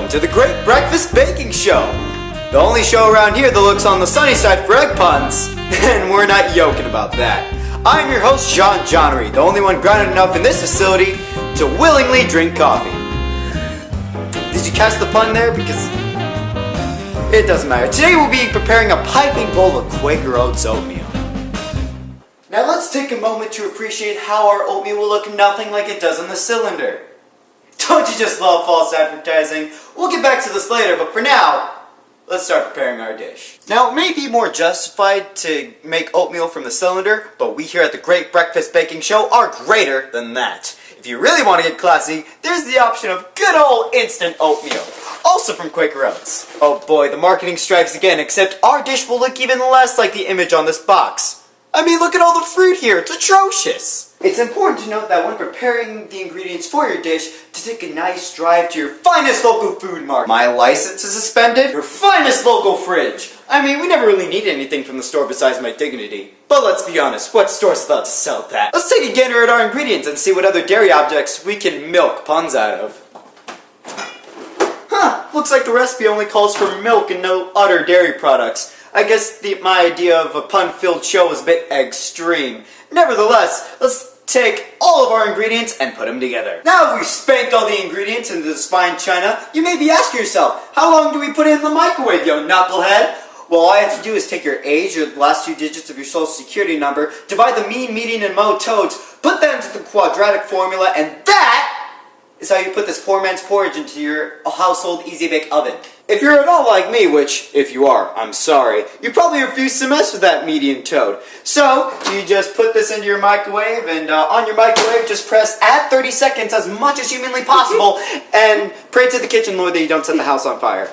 Welcome to the Great Breakfast Baking Show, the only show around here that looks on the sunny side for egg puns, and we're not yoking about that. I'm your host, Sean Johnery, the only one grounded enough in this facility to willingly drink coffee. Did you catch the pun there? Because it doesn't matter. Today we'll be preparing a piping bowl of Quaker Oats oatmeal. Now let's take a moment to appreciate how our oatmeal will look nothing like it does on the cylinder. Don't you just love false advertising? We'll get back to this later, but for now, let's start preparing our dish. Now, it may be more justified to make oatmeal from the cylinder, but we here at the Great Breakfast Baking Show are greater than that. If you really want to get classy, there's the option of good old instant oatmeal, also from Quaker Oats. Oh boy, the marketing strikes again, except our dish will look even less like the image on this box. I mean, look at all the fruit here, it's atrocious! It's important to note that when preparing the ingredients for your dish, to take a nice drive to your finest local food market. My license is suspended? Your finest local fridge! I mean, we never really need anything from the store besides my dignity. But let's be honest, what store's allowed to sell that? Let's take a gander at our ingredients and see what other dairy objects we can milk puns out of. Huh, looks like the recipe only calls for milk and no other dairy products. I guess my idea of a pun-filled show was a bit extreme. Nevertheless, let's take all of our ingredients and put them together. Now that we've spanked all the ingredients into this fine china, you may be asking yourself, how long do we put it in the microwave, yo knucklehead? Well, all you have to do is take your age, or the last 2 digits of your social security number, divide the mean, median, and mode toads, put that into the quadratic formula, and that is how you put this poor man's porridge into your household easy-bake oven. If you're at all like me, which, if you are, I'm sorry, you probably refuse to mess with that median toad. So, you just put this into your microwave, and on your microwave, just press add 30 seconds as much as humanly possible, and pray to the kitchen lord that you don't set the house on fire.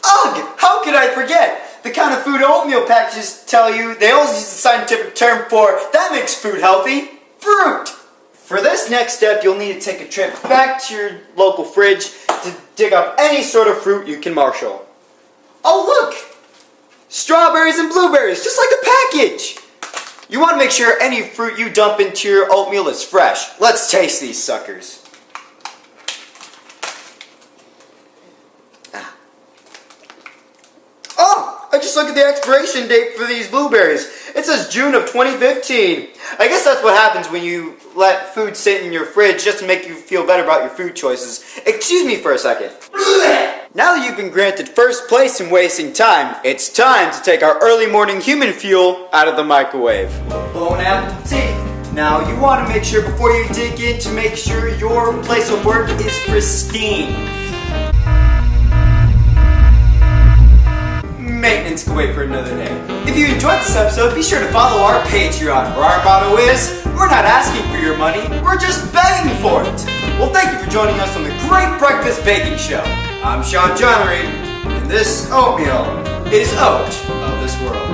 Ugh! How could I forget? The kind of food oatmeal packages tell you, they always use the scientific term for, that makes food healthy, fruit! For this next step, you'll need to take a trip back to your local fridge to dig up any sort of fruit you can marshal. Oh look! Strawberries and blueberries, just like a package! You want to make sure any fruit you dump into your oatmeal is fresh. Let's taste these suckers. Oh! I just looked at the expiration date for these blueberries. It says June of 2015. I guess that's what happens when you let food sit in your fridge just to make you feel better about your food choices. Excuse me for a second. Now that you've been granted first place in wasting time, it's time to take our early morning human fuel out of the microwave. Bon appetit. Now you want to make sure before you dig in to make sure your place of work is pristine. Maintenance can wait for another day. If you enjoyed this episode, be sure to follow our Patreon, where our motto is, we're not asking for your money, we're just begging for it. Well, thank you for joining us on the Great Breakfast Baking Show. I'm Sean Johnery, and this oatmeal is oat of this world.